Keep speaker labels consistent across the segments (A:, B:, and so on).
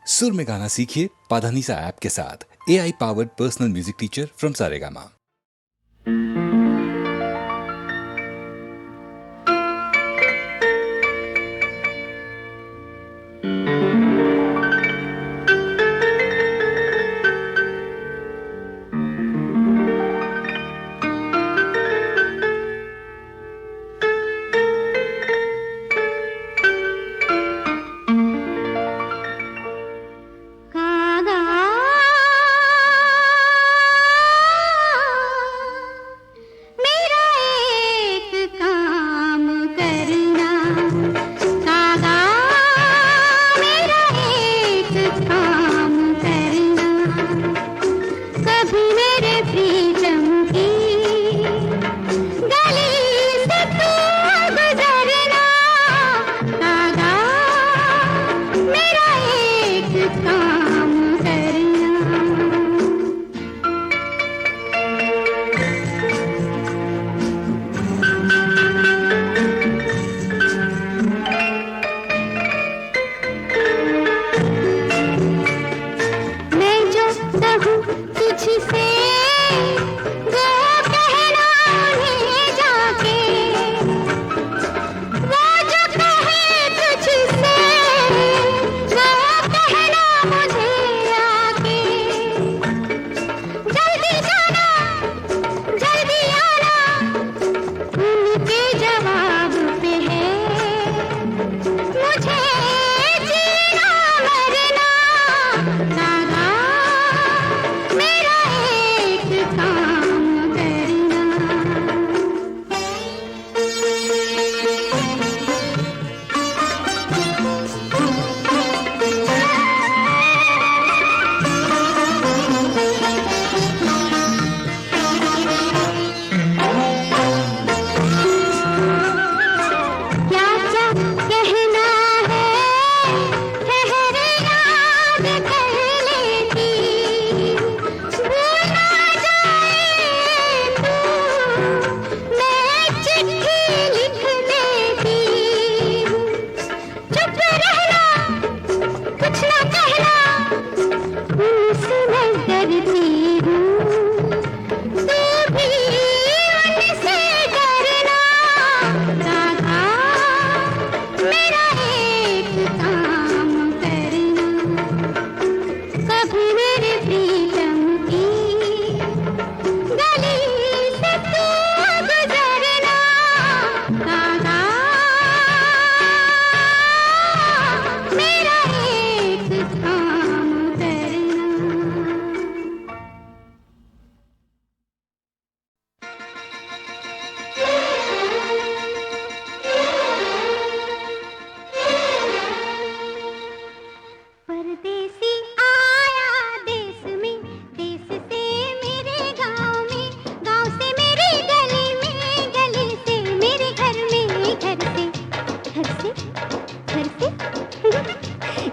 A: सुर में गाना सीखिए पाधानीसा ऐप के साथ। AI powered personal music teacher from Saregama.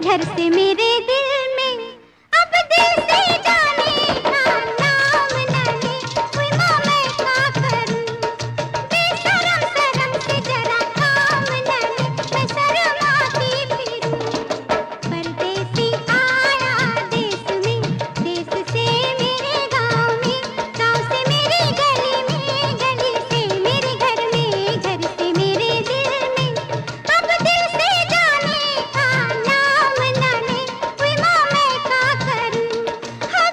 B: घर से मेरे दिल में अब दिल से जाने का नाम न ले। कोई माँ मैं क्या करूं, बेशरम शर्म से जरा काम न ले। मैं शर्माती फिरूं, परदेसी आया देश में, देश से मेरे गाँव में, गाँव से मेरी गली में, गली से मेरे घर में, घर से मेरे दिल में अब दिल से जाने का नाम न ले। कोई माँ मैं क्या करूं, हाँ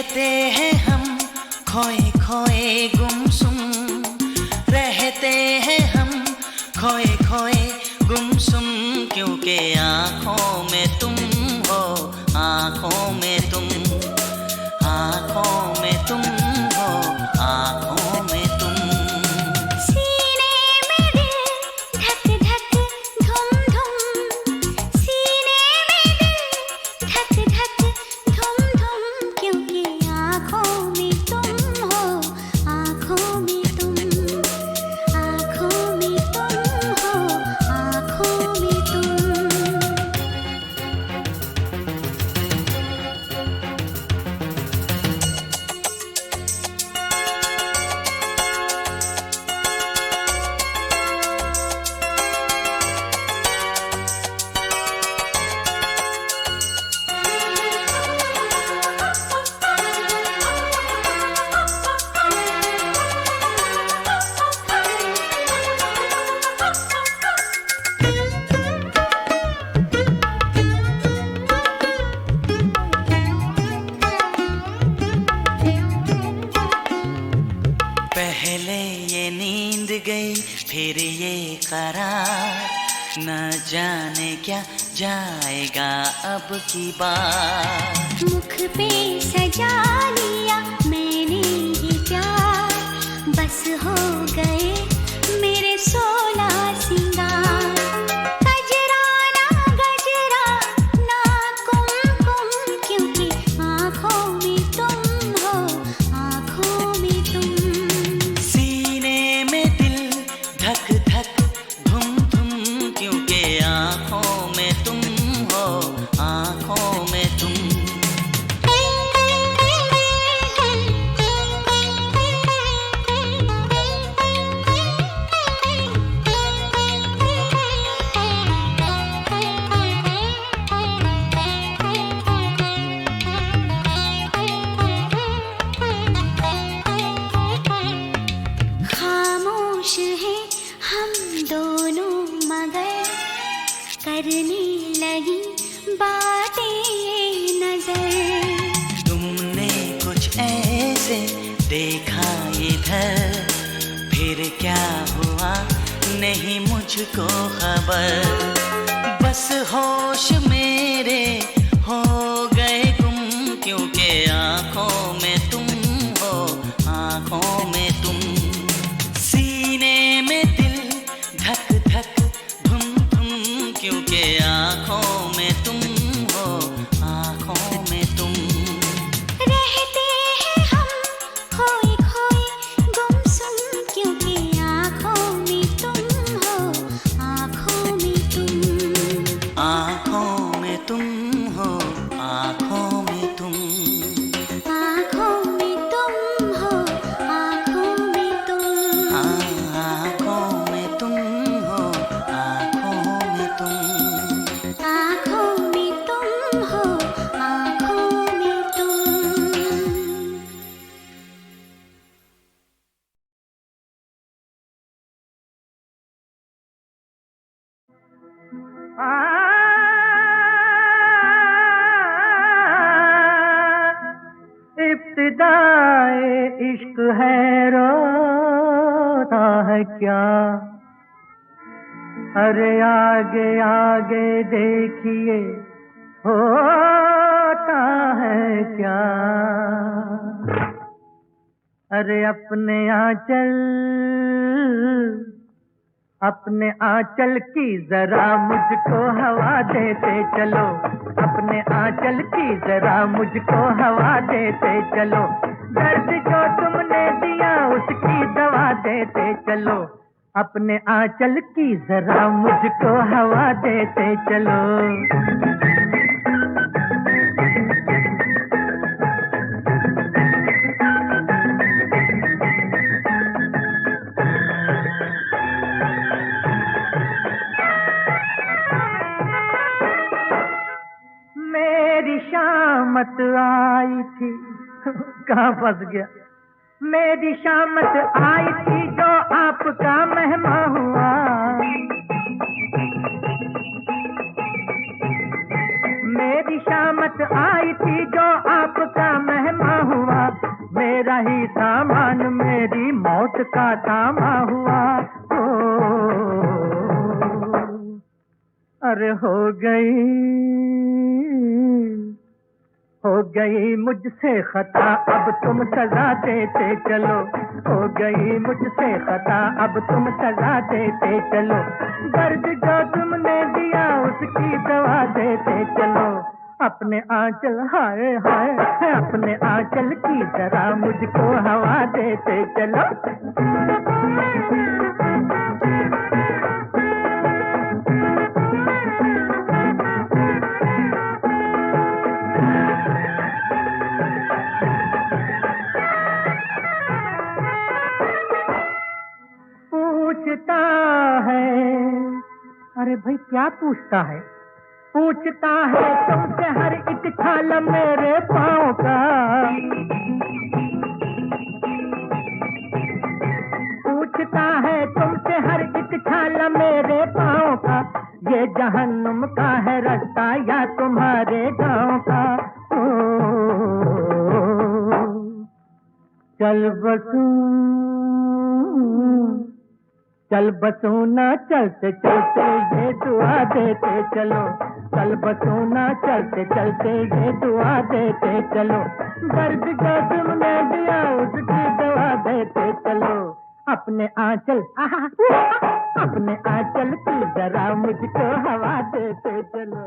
C: रहते हैं हम खोए खोए गुमसुम, रहते हैं हम खोए खोए गुमसुम, क्योंकि आँखों में तुम हो, आँखों में तुम, आँखों में तुम हो, आँखों में तुम।
B: सीने में दिल धक धक धुम धुम, सीने में दिल धक धक धुम धुम, क्योंकि आँखों में तुम हो, आँखों में तुम, आँखों में तुम हो, आँखों में तुम।
C: पहले ये नींद गई फिर ये करार, न जाने क्या जाएगा अब की बार।
B: मुख पे सजा लिया मैंने ये प्यार, बस हो गए मेरे 16 सिंगार। गजरा ना कुमकुम, क्योंकि आँखों में तुम हो, आँखों में तुम।
C: सीने में दिल धक धक धुम धुम, क्योंकि आँखों में तुम हो, आँखों में तुम।
B: खामोश हैं हम दोनों मगर करने लगी बातें नजर।
C: तुमने कुछ ऐसे देखा इधर, फिर क्या हुआ नहीं मुझको खबर। बस होश मेरे हो गए गुम, क्योंकि आँखों में तुम हो, आँखों में तुम। सीने में दिल धक धक धुम धुम, क्योंकि आँखों में तुम हो, आँखों में तुम।
B: रहते हैं हम खोए खोए गुमसुम, क्योंकि आँखों में तुम हो, आँखों में तुम।
C: आँखों में तुम हो, आँखों में तुम।
B: आँखों में तुम हो, आँखों में तुम।
C: आँखों में तुम हो, आँखों में तुम।
B: आँखों में तुम हो, आँखों में तुम।
D: इब्तिदाए इश्क है रोता है क्या, अरे आगे आगे देखिए होता है क्या। अरे अपने आंचल की जरा मुझको हवा देते चलो, अपने आंचल की जरा मुझको हवा देते चलो। दर्द जो तुमने दिया उसकी दवा देते चलो, अपने आंचल की जरा मुझको हवा देते चलो। मेरी शामत आई थी कहाँ फंस गया। मेरी शामत आई थी जो आपका मेहमान हुआ। मेरी शामत आई थी जो आपका मेहमा हुआ, मेरा ही सामान मेरी मौत का थामा हुआ। ओ, अरे हो गई मुझसे खता, अब तुम सजा देते चलो। हो गई मुझसे खता, अब तुम सजा देते चलो। दर्द जो तुमने दिया उसकी दवा देते चलो। अपने आंचल हाय हाय, अपने आंचल की जरा मुझको हवा देते चलो। पूछता है, अरे भाई क्या पूछता है? पूछता है तुमसे हर एक छाला मेरे पाँव का। पूछता है तुमसे हर एक छाला मेरे पाँव का, ये जहन्नुम का है रास्ता या तुम्हारे गाँव का। ओ, चल बसूं ना चलते चलते ये दुआ देते चलो। चल बसूं ना चलते चलते ये दुआ देते चलो। दर्द जो तुमने दिया उसकी दवा देते चलो। अपने आंचल अपने आंचल की जरा मुझको हवा देते चलो।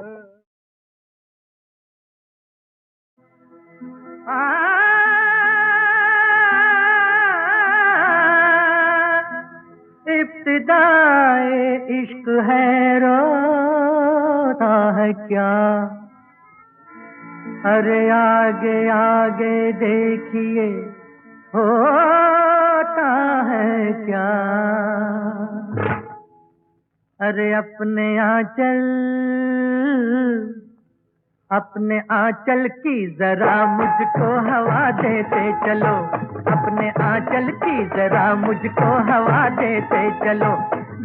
D: इब्तिदाए इश्क है रोता है क्या, अरे आगे आगे देखिए होता है क्या। अरे अपने आंचल की जरा मुझको हवा देते चलो। अपने आंचल की जरा मुझको हवा देते चलो।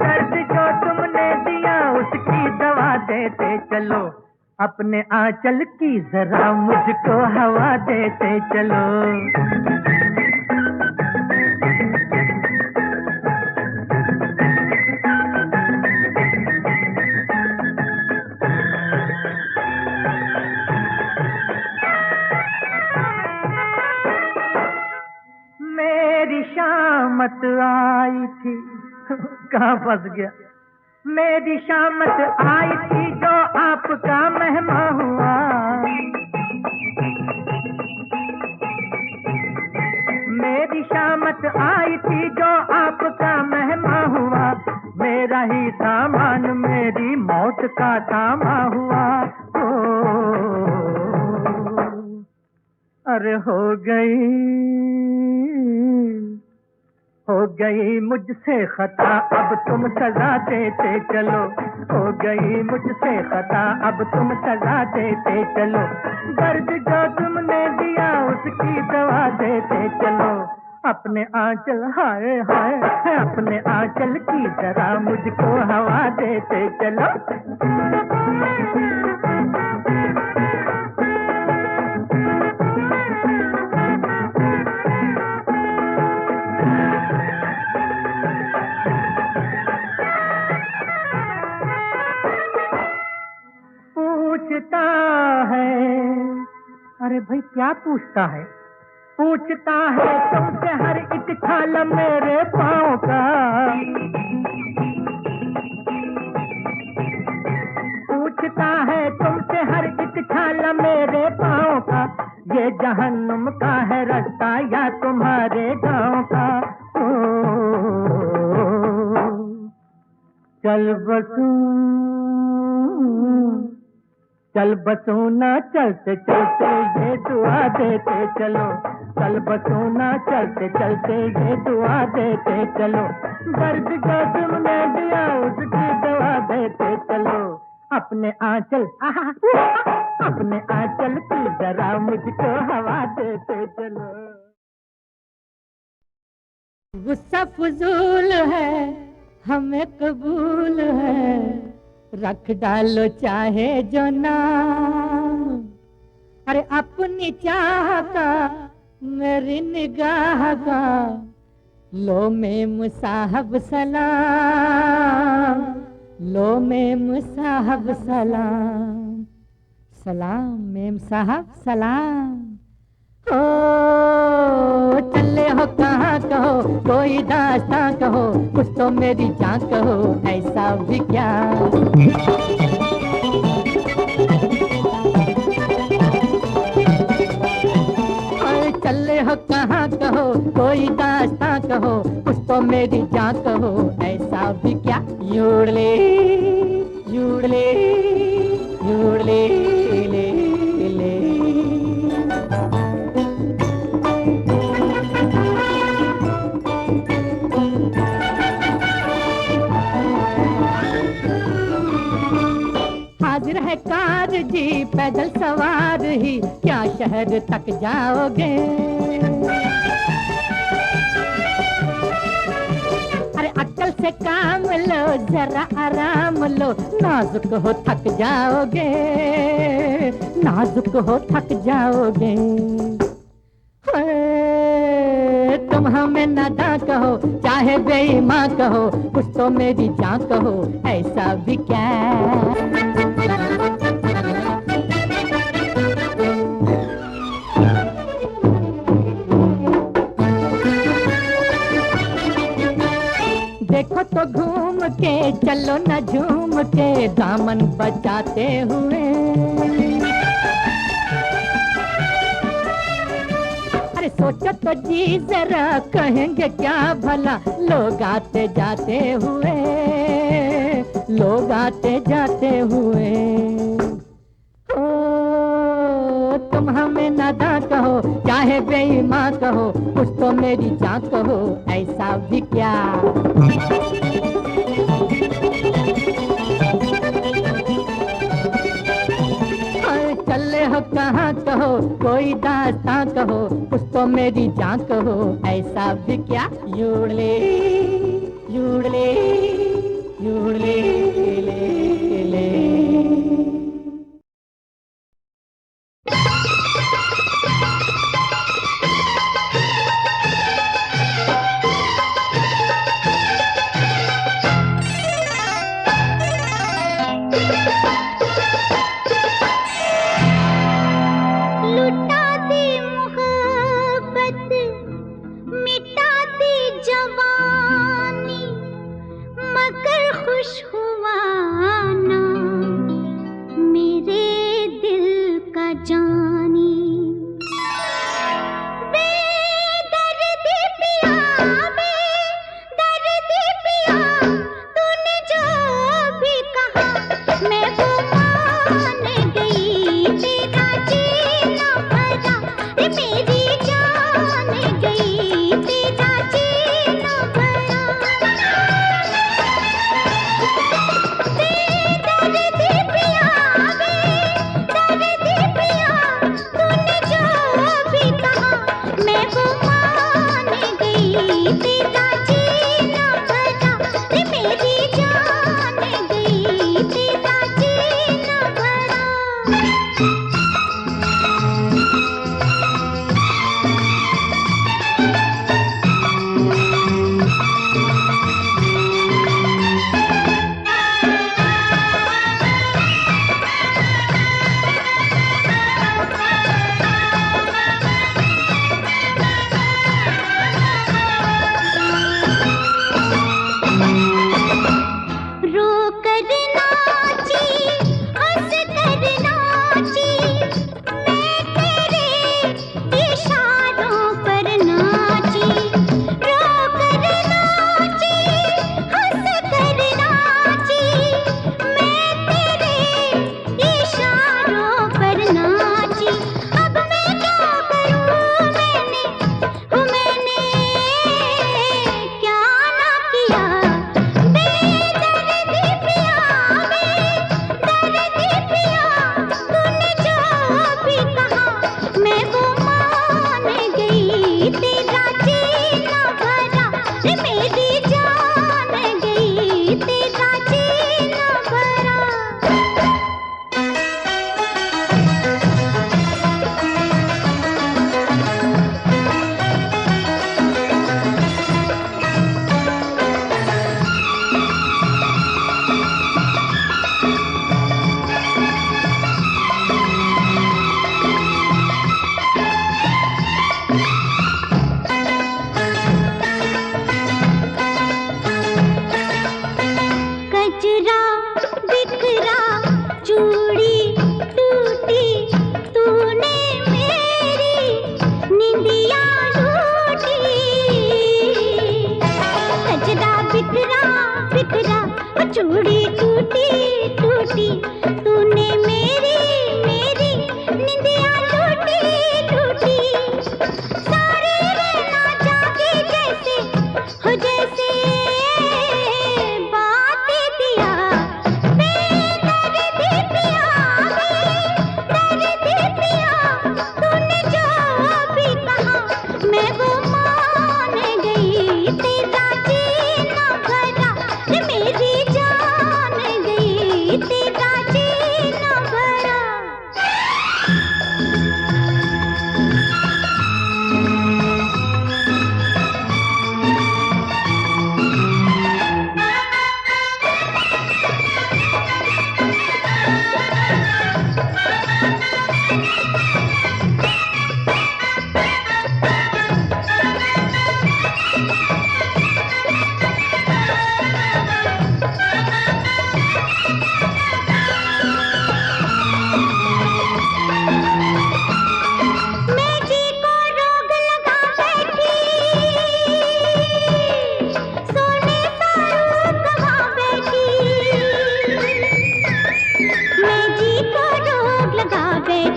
D: दर्द जो तुमने दिया उसकी दवा देते चलो। अपने आंचल की जरा मुझको हवा देते चलो। मेरी शामत आई थी कहाँ फंस गया। मेरी शामत आई थी जो आपका मेहमा हुआ। मेरी शामत आई थी जो आपका मेहमा हुआ। मेरा ही सामान मेरी मौत का थामा हुआ। ओ, अरे हो गई मुझसे खता, अब तुम सजा देते चलो। हो गई मुझसे खता, अब तुम सजा देते चलो। दर्द जो तुमने दिया उसकी दवा देते चलो। अपने आंचल हाय हाय, अपने आंचल की जरा मुझको हवा देते चलो। पूछता है, अरे भाई क्या पूछता है? पूछता है तुमसे हर एक छाला मेरे पाँव का। पूछता है तुमसे हर एक छाला मेरे पाँव का, ये जहन्नुम का है रास्ता या तुम्हारे गाँव का। ओ, चल बसूं ना चलते चलते ये दुआ देते चलो। चल बसूं ना चलते चलते ये दुआ देते चलो। दर्द जो तुमने दिया उसकी दवा देते चलो। अपने आंचल अपने आंचल की जरा मुझको हवा देते चलो। गुस्सा फजूल है हमें कबूल है, रख डालो चाहे जो नाम। अरे अपनी चाह का मेरी निगाह का लो मेम साहब सलाम, लो मेम साहब सलाम, सलाम मेम साहब सलाम। ओ चले हो कहाँ कहो, कोई दास्तां कहो, कुछ तो मेरी जान कहो, ऐसा भी क्या। चले हो कहाँ कहो, कोई दास्तां कहो, कुछ तो मेरी जान कहो, ऐसा भी क्या। यूड़ले यूड़ले यूड़ले ले ले। हाजिर है कार जी पैदल सवार ही, क्या शहर तक जाओगे। अरे अक्ल से काम लो, जरा आराम लो, नाजुक हो थक जाओगे, नाजुक हो थक जाओगे। तुम हमें नादां कहो, चाहे बेईमान कहो, कुछ तो मेरी जान कहो, ऐसा भी क्या। देखो तो घूम के चलो न झूम के, दामन बचाते हुए। अरे सोचो तो जी जरा, कहेंगे क्या भला लोग आते जाते हुए, लोग आते जाते हुए। ओ तुम हमें नादां कहो, चाहे बेईमान कहो, कुछ तो मेरी जान कहो, ऐसा भी क्या। चले हो कहाँ कहो, कोई दास्तां कहो, कुछ तो मेरी जान कहो, ऐसा भी क्या। यूड़ले यूड़ले यूड़ले ले ले।
B: लुटा दी मोहब्बत, मिटा दी जवानी, मगर खुश हुआ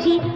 B: मुझी